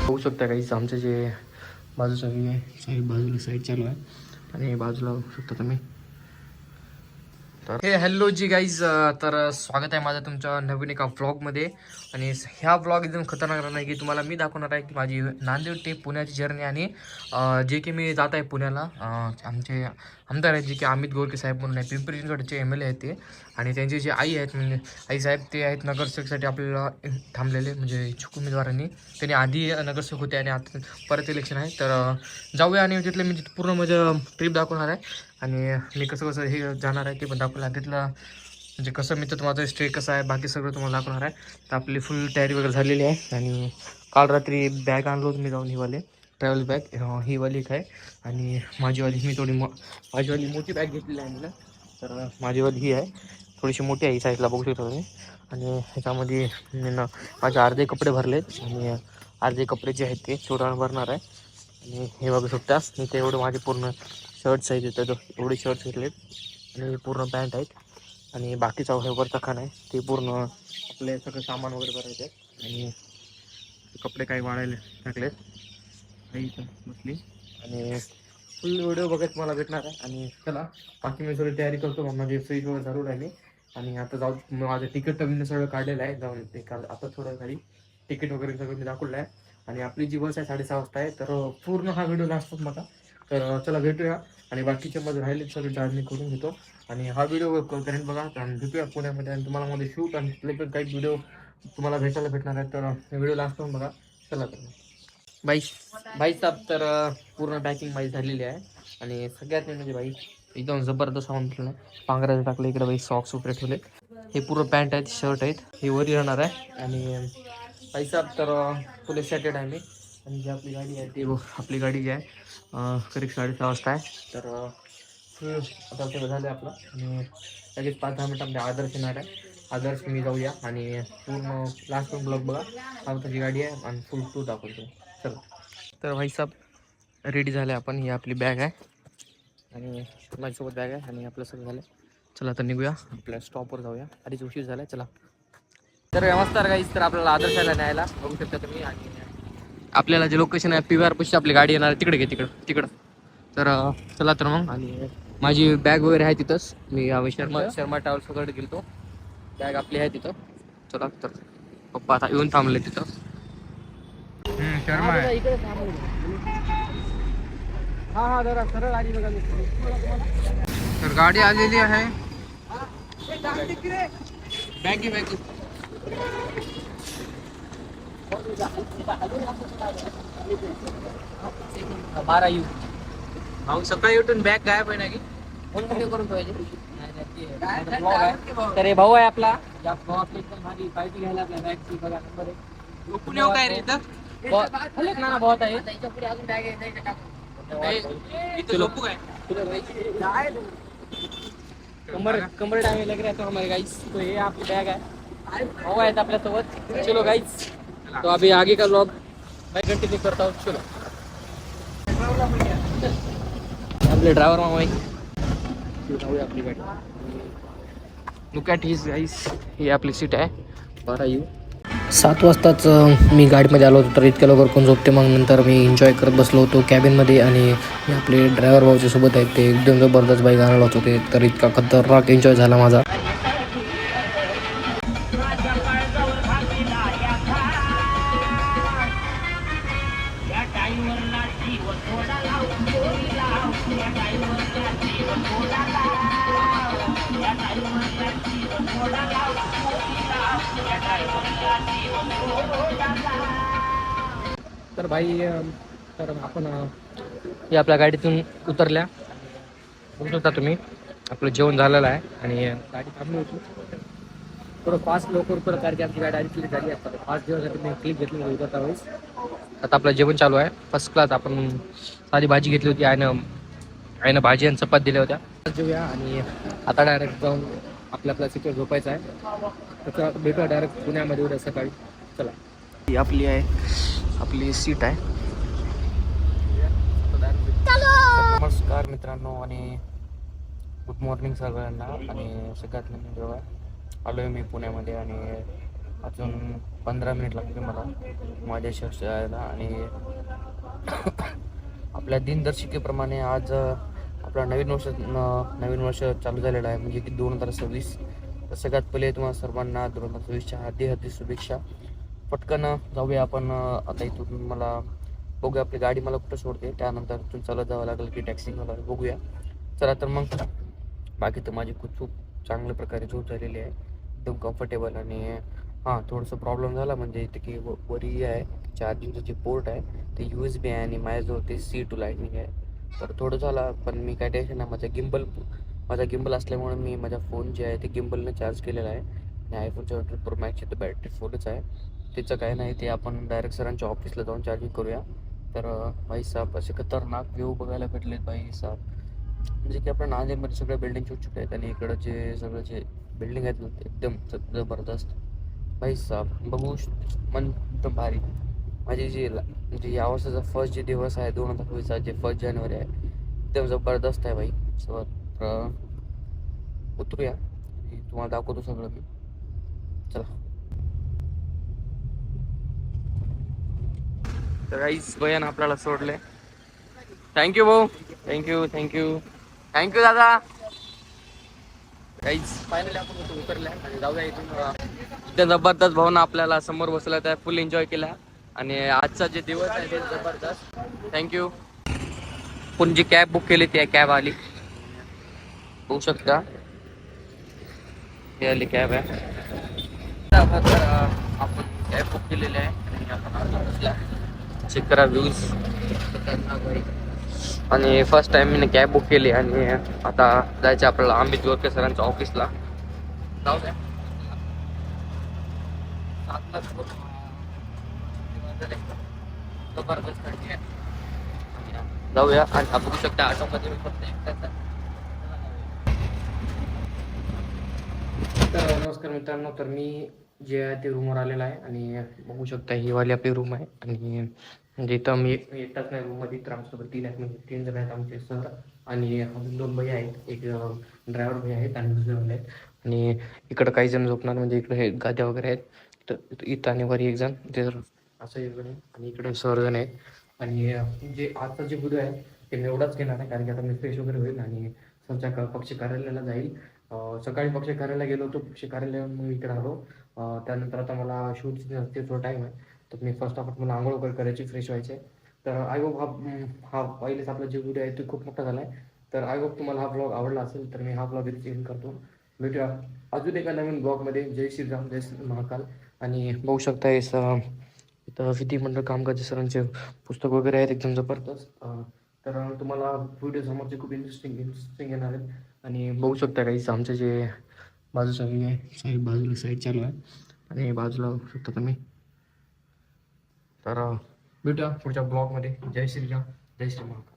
होऊ शकता काहीच आमचं जे बाजूचा व्ह्यू आहे साईड बाजूला साईड चालू आहे आणि बाजूला होऊ शकता तुम्ही. तर हे हॅलो जी गाईज, तर स्वागत आहे माझं तुमच्या नवीन एका व्लॉगमध्ये. आणि ह्या व्लॉग एकदम खतरनाक राहणार आहे की तुम्हाला मी दाखवणार आहे की माझी नांदेड ते पुण्याची जर्नी. आणि जे की मी जात आहे पुण्याला, आमचे आमदार आहेत जे की अमित गोरके साहेब म्हणून आहे, पिंपरी चिंचवडचे MLA आहेत ते. आणि त्यांचे जे आई आहेत म्हणजे आई साहेब ते आहेत नगरसेवकसाठी आपल्याला थांबलेले, म्हणजे इच्छुक उमेदवारांनी. त्यांनी आधी नगरसेवक होते आणि आता परत इलेक्शन आहे. तर जाऊया आणि तिथले मी पूर्ण माझं ट्रिप दाखवणार आहे आणि मी कसं कसं हे जाणार आहे ते पण दाखवलं आहे. तिथलं म्हणजे कसं मी तर माझं स्टे कसं आहे बाकी सगळं तुम्हाला दाखवणार आहे. तर आपली फुल तयारी वगैरे झालेली आहे. आणि काल रात्री बॅग आणलो मी जाऊन, हीवाले ट्रॅव्हल बॅग ही वाली एक आहे. आणि माझीवाली मी थोडी माझीवाली मोठी बॅग घेतलेली आहे मी. तर माझीवाली ही आहे, थोडीशी मोठी आहे, साईजला बघू शकतो तुम्ही. आणि ह्याच्यामध्ये मी माझे अर्धे कपडे भरलेत आणि अर्धे कपडे जे आहेत ते थोडा भरणार आहे. आणि हे बघू शकता मी ते एवढं माझे पूर्ण शर्ट्स आहेत तिथं, एवढे शर्ट्स घेतलेत आणि पूर्ण पॅन्ट आहेत. आणि बाकीचा वरचा खाना आहे ते पूर्ण आपले सगळं सामान वगैरे भरायचे आहेत. आणि कपडे काही वाढायला टाकलेत काही बसली. आणि फुल व्हिडिओ बघत मला भेटणार आहे. आणि चला बाकी मी सगळी तयारी करतो, माझी फ्रीज वगैरे चालू राहिली. आणि आता जाऊ, माझं तिकीट तर मी सगळं काढलेलं आहे, जाऊन ते काल आता थोडं खाली तिकीट वगैरे सगळं मी दाखवलं आहे. आणि आपली जी बस आहे 6:30 वाजता आहे. तर पूर्ण हा व्हिडिओ लागतो माझा. तर चला भेटूया. आणि बाकीच्या मध्ये राहिले सगळे चार्ज मी करून घेतो आणि हा व्हिडिओ करेन बघा. आणि भेटूया पुण्यामध्ये आणि तुम्हाला मध्ये शूट आणि तिथले पण काही व्हिडिओ तुम्हाला भेटायला आहे. तर व्हिडिओ लास्ट पण बघा. चला तर बाई साहेब, तर पूर्ण पॅकिंग माझी झालेली आहे. आणि सगळ्यात म्हणजे बाई एकदम जबरदस्त म्हणलं पांघरायचं टाकलं इकडे बाई, सॉक्स वगैरे ठेवले. हे पूर्ण पॅन्ट आहेत, शर्ट आहेत, हे वरी राहणार आहे. आणि बाई साहेब तर फुल एक्सायटेड आहे मी. आणि जी आपली गाडी आहे ती आपली गाडी जी आहे करीब 6:30 वाजता आहे. तर आता सगळं झालं आपलं. आणि लगेच 5-10 मिनिटामध्ये आदर्श येणार आहे. आदर्श मी जाऊया आणि पूर्ण लास्ट पण ब्लॉग बघा. आमची गाडी आहे आणि फुल टूर दाखवतो. चला तर भाई साहेब रेडी झाले आपण. ही आपली बॅग आहे आणि माझ्यासोबत बॅग आहे आणि आपलं सगळं झालं. चला तर निघूया, आपल्या स्टॉपवर जाऊया, आधीच उशीर झाला. चला तर नमस्कार गाईस, तर आपल्याला आदर्शाला न्यायला बघू शकता तुम्ही. आणि आपल्याला जे लोकेशन आहे PVR पाशी आपली गाडी येणार तिकडे घे, तिकडं. तर चला तर मग. आणि माझी बॅग वगैरे आहे तिथंच, मी शर्मा ट्रॅव्हल्स वगैरे गेलतो, बॅग आपली आहे तिथं. चला तर पप्पा आता येऊन थांबले तिथं. शर्मा आहे इकडे हा जरा सरळ आली बघा. तर गाडी आलेली आहे. बॅगी 12 यू भाऊ सकाळी उठून बॅग गायब आहे ना की फोन करून ठेवायचे. तर हे भाऊ आहे आपला, भाऊ आपली माझी पार्टी घ्यायला आपल्या बॅगची बघा नंबर आहे. कुणी काय रे इथं ना बहुत आहे. कमर टाइम लग रहा है तो हमारे गाइस. तो ये आपकी बैग है, भाऊ आहेत आपल्या सोबत. चलो गाइस, तो अभी आगे का व्लॉग मैं कंटिन्यू करता हूँ. चलो आपले ड्रायव्हर मामा आपली गाडी. लुक ॲट हिज गाइस, ही आपली सीट आहे 12 यू. 7 वाजताच मी गाडीमध्ये आलो होतो. तर इतक्या लवकर कोण झोपते. मग नंतर मी एन्जॉय करत बसलो होतो कॅबिनमध्ये. आणि मी आपले ड्रायव्हर भाऊच्या सोबत आहेत, ते एकदम जबरदस्त बाईक आणायला होते. तर इतका खतरनाक एन्जॉय झाला माझा. तर भाई, तर आपण हे आपल्या गाडीतून उतरल्या, बघू शकता तुम्ही. आपलं जेवण झालेलं आहे आणि गाडी थांबली होती. थोडं फास्ट लवकर कारण की आपली गाडी आधी क्लिक झाली असतात. फास्ट जेवणासाठी मी क्लिक घेतली होती उतरता वेळेस. आता आपलं जेवण चालू आहे फर्स्ट क्लास. आपण साधी भाजी घेतली होती, आईनं भाजी आणि चपाती दिल्या होत्या. जेवूया आणि आता डायरेक्ट जाऊन आपल्या सीटवर झोपायचं आहे. त्याचा भेटूया डायरेक्ट पुण्यामध्ये उद्या सकाळी. चला, ही आपली आपली सीट आहे. नमस्कार मित्रांनो. आणि गुड मॉर्निंग सगळ्यांना. आणि सगळ्यात म्हणजे बघा आलो आहे मी पुण्यामध्ये आणि अजून 15 मिनिट लागते मला माझ्या शहर यायला. आणि आपल्या दिनदर्शिकेप्रमाणे आज आपला नवीन वर्ष चालू झालेलं आहे, म्हणजे की 2026. तर सगळ्यात पहिले तुम्हाला सर्वांना 2026च्या हार्दिक शुभेच्छा. पटकन जाऊया आपण आता इथून. मला बघूया आपली गाडी मला कुठं सोडते, त्यानंतर इथून चालत जावं लागेल की टॅक्सी मला बघूया. चला तर मग. बाकी तर माझी खूप चांगल्या प्रकारे झोप झालेली आहे, एकदम कम्फर्टेबल. आणि हां, थोडंसं प्रॉब्लेम झाला म्हणजे इथे की वरी आहे चार्जिंगचं जे पोर्ट आहे ते USB आहे आणि माझ्याजवळ ते C2 लाईटनिंग आहे. तर थोडं झालं, पण मी काय टेन्शन नाही. माझा गिम्बल असल्यामुळे मी माझ्या फोन जे आहे ते गिम्बलने चार्ज केलेला आहे. आणि आयफोन 17 प्रो मॅक्सची तर बॅटरी फुलच आहे. त्याचं काय नाही, ते आपण डायरेक्ट सरांच्या ऑफिसला जाऊन चार्जिंग करूया. तर भाई साहेब असे खतरनाक व्ह्यू बघायला भेटलेत भाई साहेब. म्हणजे की आपल्या नांदेडमध्ये सगळ्या बिल्डिंग छोटे आहेत आणि इकडं जे सगळं जे बिल्डिंग आहेत ना ते एकदम जबरदस्त भाई साहेब. मन एकदम भारी. माझी म्हणजे या वर्षाचा फर्स्ट जे दिवस आहे 2026चा, जे 1 जानेवारी आहे, एकदम जबरदस्त आहे भाई. तर उतरूया आणि तुम्हाला दाखवतो सगळं मी. चला. तर काहीच भयान आपल्याला सोडले. थँक्यू भाऊ. थँक्यू दादा. काहीच फायनली आपण इथून उतरल्या आणि जाऊया इथून. इथे जबरदस्त भावना आपल्याला समोर बसला, त्या फुल एन्जॉय केला. आणि आजचा जे दिवस आहे ते जबरदस्त. थँक्यू. पण जी कॅब बुक केली ती कॅब आली, बघू शकता. ही आली कॅब आहे. तर आपण कॅब बुक केलेली आहे आणि आपण आलो बसला. चेक करा व्ह्यूज. आणि फर्स्ट टाइम मी कॅब बुक केली आणि आता जायचं आपल्याला अमित गोरखे सरांच्या ऑफिसला. जाऊ द्या. जबरदस्त आहे. जाऊया. आणि आपण बघू शकता ऑटोमध्ये मी फक्त एकटाच आहे. तर नमस्कार मित्रांनो. तर मी जे आहे ते रूमवर आलेला आहे आणि बघू शकता ही वाली आपली रूम आहे. आणि म्हणजे इथं मी एकटाच नाही रूममध्ये, तर आमच्यासोबत 3 आहेत, म्हणजे 3 जण आहेत आमचे सर. आणि अजून 2 भैया आहेत, एक ड्रायव्हर भैया आहेत आणि दुसरे भैया आहेत. आणि इकडं काही जण झोपणार, म्हणजे इकडे हे गाद्या वगैरे आहेत. तर इथं आणि वरी एक जण, ते असं एक जण आहे आणि इकडे सर जण आहेत. आणि जे आजचा जे व्हिडिओ आहे ते मी एवढाच घेणार आहे, कारण की आता मी फ्रेश वगैरे होईल आणि सरच्या पक्ष कार्यालयाला जाईल. सकाळी पक्ष कार्यालयाला गेलो होतो, पक्ष कार्यालयाहून मी इकडे आलो. त्यानंतर आता मला शूटचे थोडा टाईम आहे, तर मी फर्स्ट ऑफ मला आंघोळ वगैरे करायची, फ्रेश व्हायचे. तर आय होप हा पहिलेच आपला जे व्हिडिओ आहे तो खूप मोठा झाला आहे. तर आय होप तुम्हाला हा ब्लॉग आवडला असेल, तर मी हा ब्लॉग इथे एंड करतो. भेटूया अजून एका नवीन ब्लॉगमध्ये. जय श्रीराम, जय श्री महाकाल. आणि बघू शकता इथं विधिमंडळ कामकाज सरांचे पुस्तक वगैरे आहेत, एकदम जबरदस्त. तर तुम्हाला व्हिडिओ समोरचे खूप इंटरेस्टिंग येणार आहेत. आणि बघू शकता काहीच आमचं जे बाजूचा व्ह्यू आहे, बाजूला साईड चालू आहे आणि बाजूला बघू शकता तुम्ही. तर भेटूया पुढच्या ब्लॉगमध्ये. जय श्रीराम, जय श्री महाकाल.